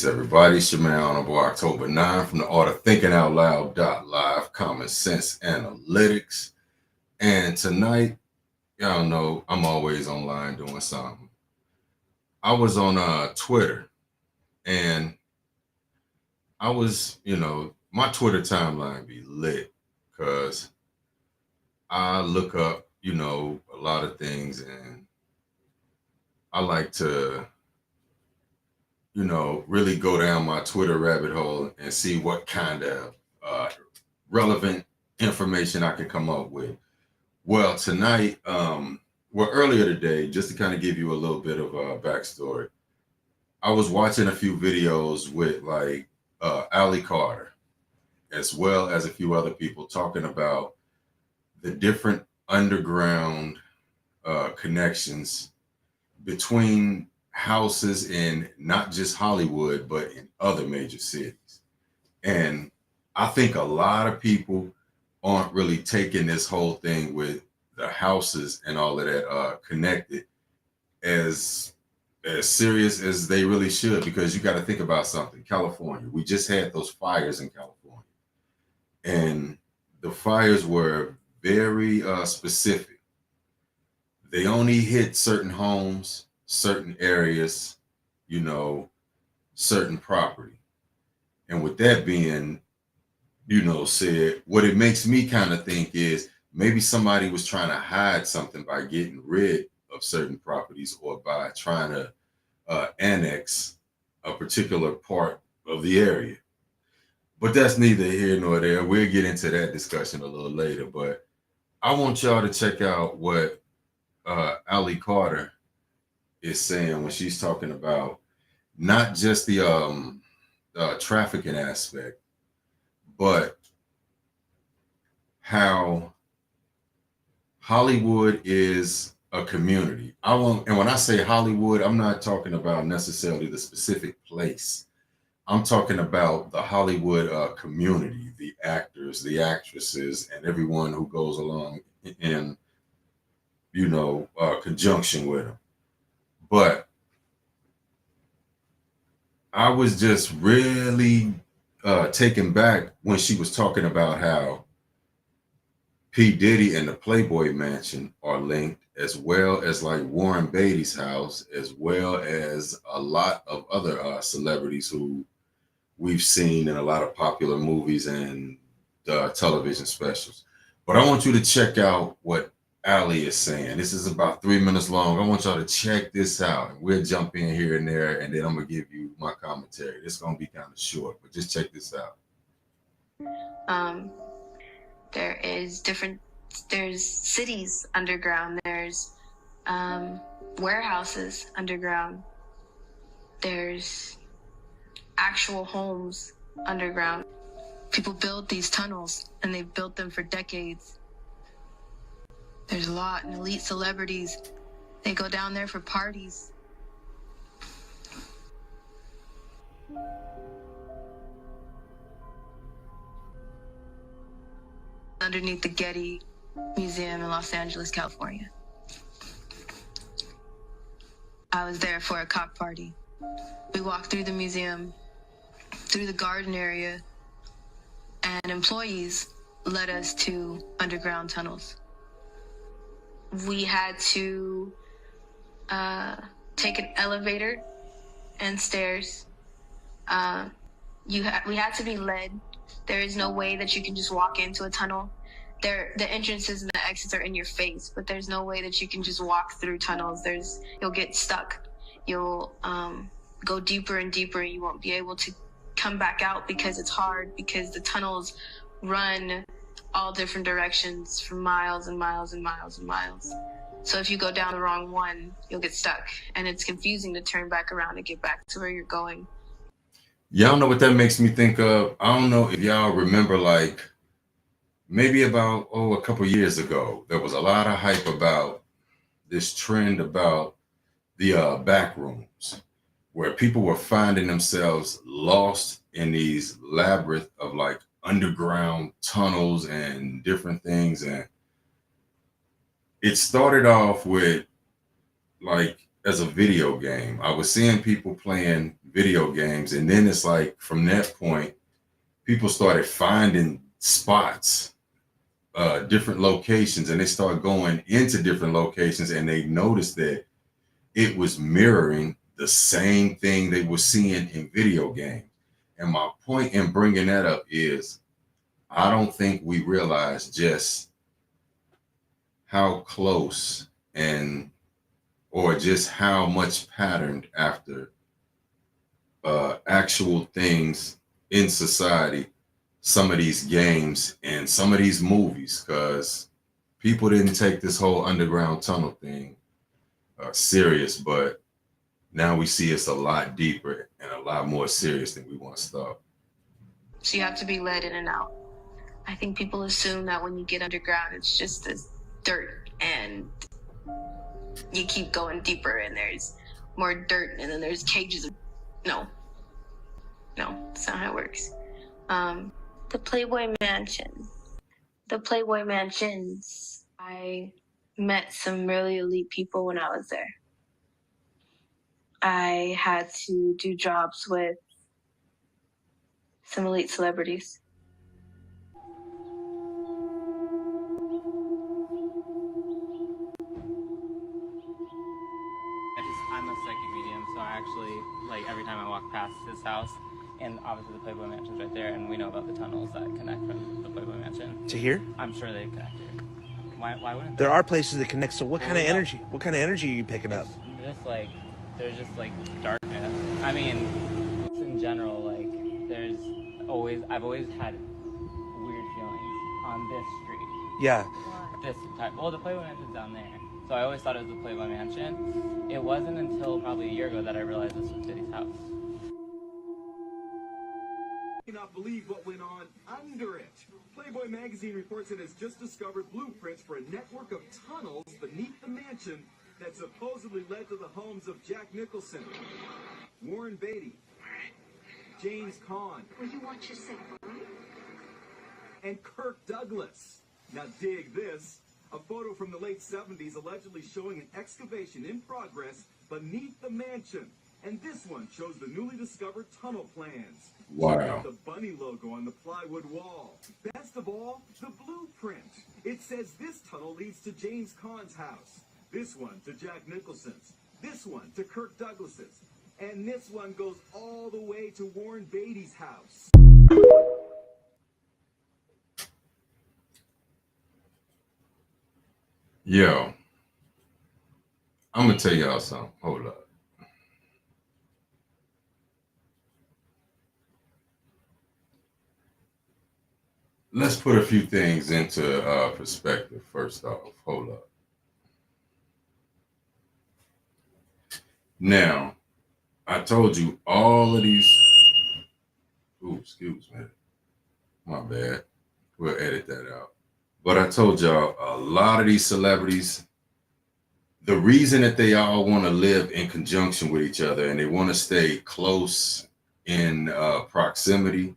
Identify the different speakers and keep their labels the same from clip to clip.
Speaker 1: Peace, everybody. It's your man, Honorable October 9 from the Art of Thinking Out Loud Live, Common Sense Analytics. And tonight, y'all know I'm always online doing something. I was on Twitter and I was, my Twitter timeline be lit because I look up, a lot of things and I like to really go down my Twitter rabbit hole and see what kind of relevant information I can come up with. Well, tonight, earlier today, just to kind of give you a little bit of a backstory, I was watching a few videos with like Ali Carter, as well as a few other people talking about the different underground connections between houses in not just Hollywood, but in other major cities. And I think a lot of people aren't really taking this whole thing with the houses and all of that connected as serious as they really should, because you got to think about something. California, we just had those fires in California, and the fires were very specific. They only hit certain homes, certain areas, certain property. And with that being, said, what it makes me kind of think is maybe somebody was trying to hide something by getting rid of certain properties or by trying to annex a particular part of the area. But that's neither here nor there. We'll get into that discussion a little later. But I want y'all to check out what Ali Carter is saying when she's talking about not just the trafficking aspect, but how Hollywood is a community. And when I say Hollywood, I'm not talking about necessarily the specific place. I'm talking about the Hollywood community, the actors, the actresses, and everyone who goes along in, conjunction with them. But I was just really taken back when she was talking about how P. Diddy and the Playboy Mansion are linked, as well as like Warren Beatty's house, as well as a lot of other celebrities who we've seen in a lot of popular movies and television specials. But I want you to check out what Ali is saying. This is about 3 minutes long. I want y'all to check this out. And we'll jump in here and there, and then I'm going to give you my commentary. It's going to be kind of short, but just check this out.
Speaker 2: There's cities underground. There's warehouses underground. There's actual homes underground. People build these tunnels, and they've built them for decades. There's a lot of elite celebrities. They go down there for parties. Underneath the Getty Museum in Los Angeles, California. I was there for a cock party. We walked through the museum, through the garden area, and employees led us to underground tunnels. We had to take an elevator and stairs. We had to be led. There is no way that you can just walk into a tunnel. The entrances and the exits are in your face, but there's no way that you can just walk through tunnels. You'll get stuck. You'll go deeper and deeper, and you won't be able to come back out because it's hard, because the tunnels run all different directions for miles and miles and miles and miles. So if you go down the wrong one, you'll get stuck, and it's confusing to turn back around and get back to where you're going.
Speaker 1: Y'all know what that makes me think of? I don't know if y'all remember, like maybe about a couple years ago, there was a lot of hype about this trend about the back rooms, where people were finding themselves lost in these labyrinth of like underground tunnels and different things. And it started off with like as a video game. I was seeing people playing video games, and then it's like from that point, people started finding spots, different locations, and they started going into different locations, and they noticed that it was mirroring the same thing they were seeing in video games. And my point in bringing that up is I don't think we realize just how close and or just how much patterned after actual things in society some of these games and some of these movies, because people didn't take this whole underground tunnel thing serious, but now we see it's a lot deeper and a lot more serious than we once thought.
Speaker 2: So you have to be led in and out. I think people assume that when you get underground, it's just this dirt and you keep going deeper and there's more dirt and then there's cages. No, that's not how it works. The Playboy Mansion. The Playboy Mansions. I met some really elite people when I was there. I had to do jobs with some elite celebrities.
Speaker 3: I'm a psychic medium, so I actually, like, every time I walk past his house, and obviously the Playboy Mansion's right there, and we know about the tunnels that connect from the Playboy Mansion
Speaker 4: To here?
Speaker 3: I'm sure they connect here. Why wouldn't
Speaker 4: There
Speaker 3: they?
Speaker 4: are places that connect. So what kind of energy? What kind of energy are you picking up?
Speaker 3: Just like, there's just like darkness. I mean, just in general, like, I've always had weird feelings on this street.
Speaker 4: Yeah.
Speaker 3: This type. Well, the Playboy Mansion's down there. So I always thought it was the Playboy Mansion. It wasn't until probably a year ago that I realized this was Diddy's house.
Speaker 5: Cannot believe what went on under it. Playboy magazine reports it has just discovered blueprints for a network of tunnels beneath the mansion that supposedly led to the homes of Jack Nicholson, Warren Beatty, James Caan,
Speaker 6: Will you watch yourself?
Speaker 5: and Kirk Douglas. Now dig this. A photo from the late 70s allegedly showing an excavation in progress beneath the mansion. And this one shows the newly discovered tunnel plans.
Speaker 1: Wow.
Speaker 5: Check out the bunny logo on the plywood wall. Best of all, the blueprint. It says this tunnel leads to James Caan's house. This one to Jack Nicholson's. This one to Kirk Douglas's. And this one goes all the way to Warren Beatty's house.
Speaker 1: Yo, I'm gonna tell y'all something. Hold up. Let's put a few things into perspective. First off, hold up. Now, I told you all of these. Ooh, excuse me. My bad. We'll edit that out. But I told y'all a lot of these celebrities, the reason that they all want to live in conjunction with each other and they want to stay close in proximity.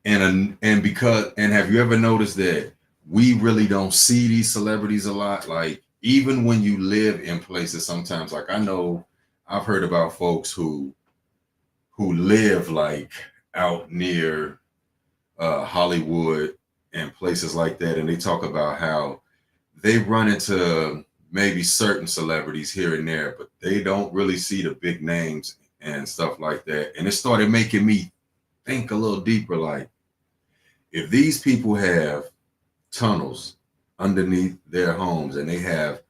Speaker 1: And have you ever noticed that we really don't see these celebrities a lot? Like, even when you live in places, sometimes, like, I know I've heard about folks who live like out near Hollywood and places like that, and they talk about how they run into maybe certain celebrities here and there, but they don't really see the big names and stuff like that. And it started making me think a little deeper, like, if these people have tunnels underneath their homes and they have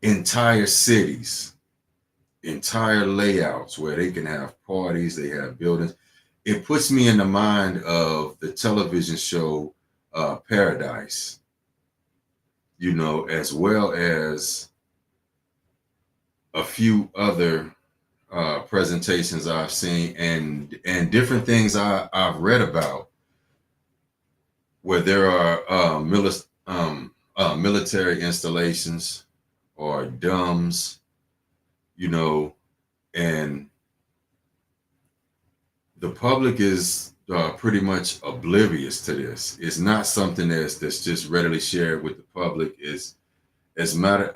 Speaker 1: entire cities, entire layouts where they can have parties, they have buildings, it puts me in the mind of the television show Paradise, you know, as well as a few other presentations I've seen and different things I've read about, where there are military installations or DUMBs, you know, and the public is pretty much oblivious to this. It's not something that's just readily shared with the public. It's as matter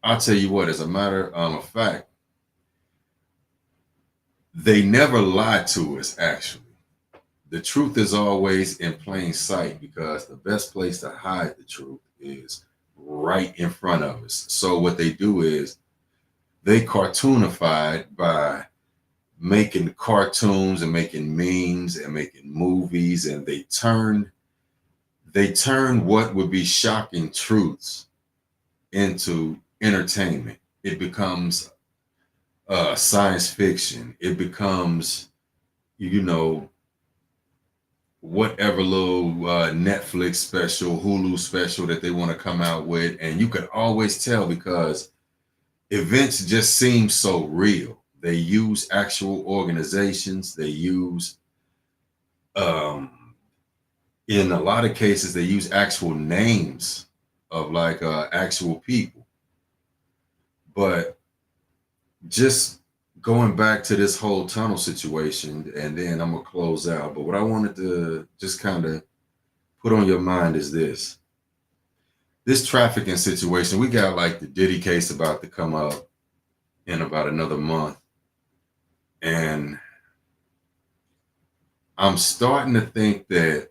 Speaker 1: I'll tell you what, as a matter of fact, they never lie to us, actually. The truth is always in plain sight because the best place to hide the truth is right in front of us. So what they do is they cartoonify it by making cartoons and making memes and making movies, and they turn what would be shocking truths into entertainment. It becomes science fiction. It becomes, you know, whatever little Netflix special, Hulu special that they want to come out with. And you can always tell because events just seem so real. They use actual organizations. They use, in a lot of cases, they use actual names of like actual people. But just going back to this whole tunnel situation, and then I'm gonna close out. But what I wanted to just kind of put on your mind is this trafficking situation. We got like the Diddy case about to come up in about another month, and I'm starting to think that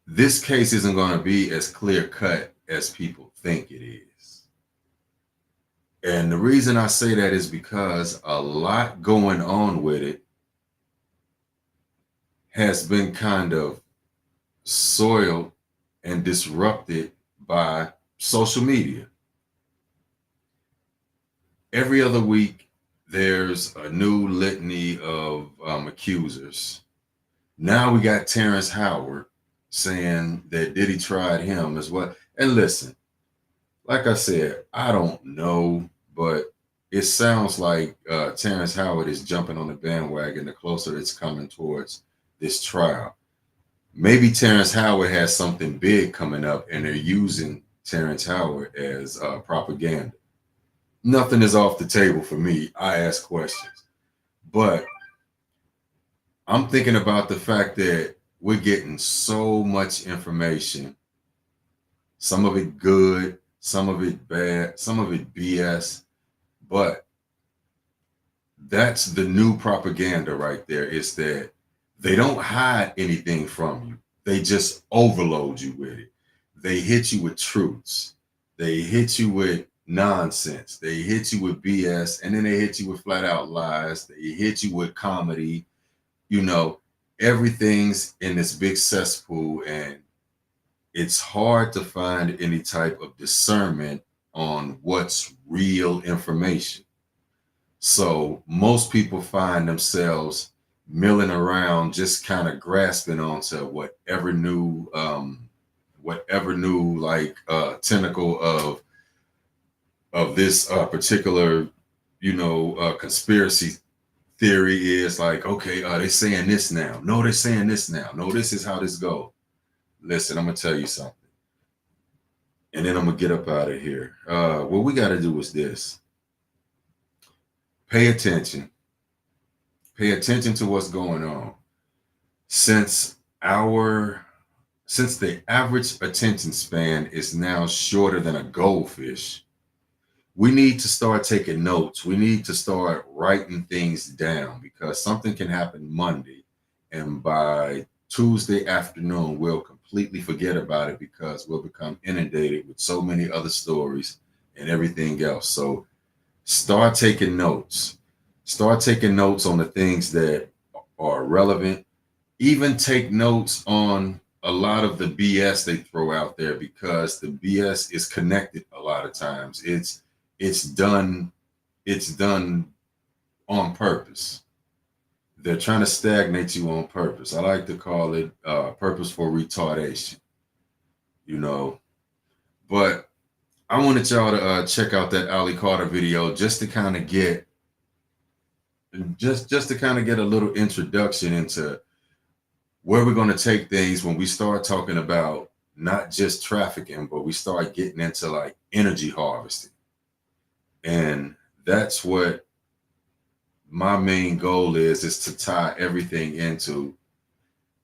Speaker 1: this case isn't going to be as clear cut as people think it is. And the reason I say that is because a lot going on with it has been kind of soiled and disrupted by social media. Every other week, there's a new litany of accusers. Now we got Terrence Howard saying that Diddy tried him as well. And listen, like I said, I don't know, but it sounds like Terrence Howard is jumping on the bandwagon the closer it's coming towards this trial. Maybe Terrence Howard has something big coming up and they're using Terrence Howard as propaganda. Nothing is off the table for me. I ask questions. But I'm thinking about the fact that we're getting so much information, some of it good, some of it bad, some of it BS. But that's the new propaganda right there, is that they don't hide anything from you. They just overload you with it. They hit you with truths. They hit you with nonsense. They hit you with BS, and then they hit you with flat out lies. They hit you with comedy. You know, everything's in this big cesspool, and it's hard to find any type of discernment on what's real information. So most people find themselves milling around, just kind of grasping onto whatever new like tentacle of this particular, conspiracy theory is. Like, okay, they're saying this now. No, they're saying this now. No, this is how this goes. Listen, I'm gonna tell you something, and then I'm gonna get up out of here. What we got to do is this: pay attention. Pay attention to what's going on. Since our since the average attention span is now shorter than a goldfish, we need to start taking notes. We need to start writing things down because something can happen Monday, and by Tuesday afternoon, we'll completely forget about it because we'll become inundated with so many other stories and everything else. So start taking notes. Start taking notes on the things that are relevant. Even take notes on a lot of the BS they throw out there because the BS is connected a lot of times. It's done on purpose. They're trying to stagnate you on purpose. I like to call it purposeful retardation, you know. But I wanted y'all to check out that Ali Carter video just to kind of get a little introduction into where we're going to take things when we start talking about not just trafficking, but we start getting into like energy harvesting. And that's what my main goal is to tie everything into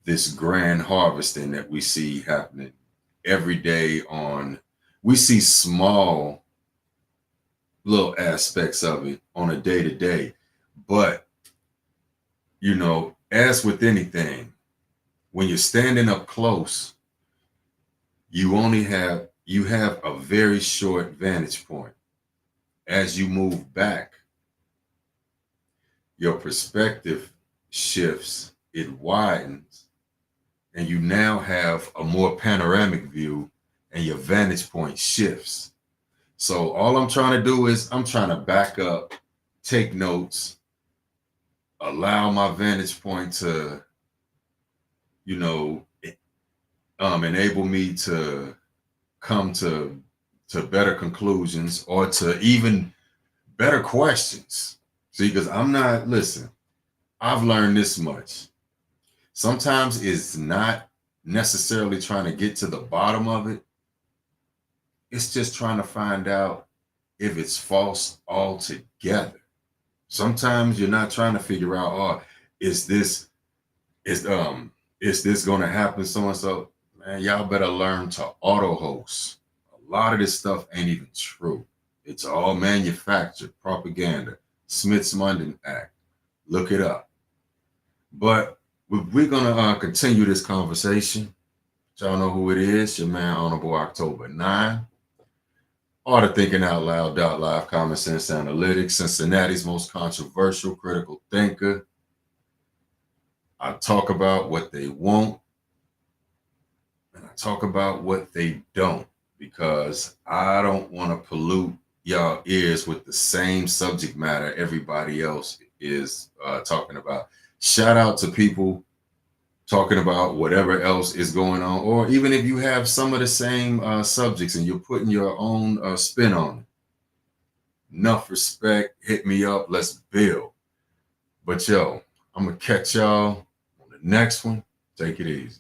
Speaker 1: this grand harvesting that we see happening every day we see small little aspects of it on a day to day. But, you know, as with anything, when you're standing up close, you have a very short vantage point. As you move back, your perspective shifts, it widens, and you now have a more panoramic view and your vantage point shifts. So all I'm trying to do is I'm trying to back up, take notes, allow my vantage point to, you know, enable me to come to better conclusions or to even better questions. See, because listen, I've learned this much. Sometimes it's not necessarily trying to get to the bottom of it. It's just trying to find out if it's false altogether. Sometimes you're not trying to figure out, oh, is this going to happen so and so? Man, y'all better learn to auto host. A lot of this stuff ain't even true. It's all manufactured propaganda. Smith-Mundt Act. Look it up. But we're gonna continue this conversation. Y'all know who it is. Your man, Honorable October 9. Art of Thinking Out Loud. Live Common Sense Analytics. Cincinnati's most controversial critical thinker. I talk about what they want, and I talk about what they don't, because I don't want to pollute y'all ears with the same subject matter everybody else is talking about. Shout out to people talking about whatever else is going on, or even if you have some of the same subjects and you're putting your own spin on it. Enough respect. Hit me up. Let's build. But yo, I'm going to catch y'all on the next one. Take it easy.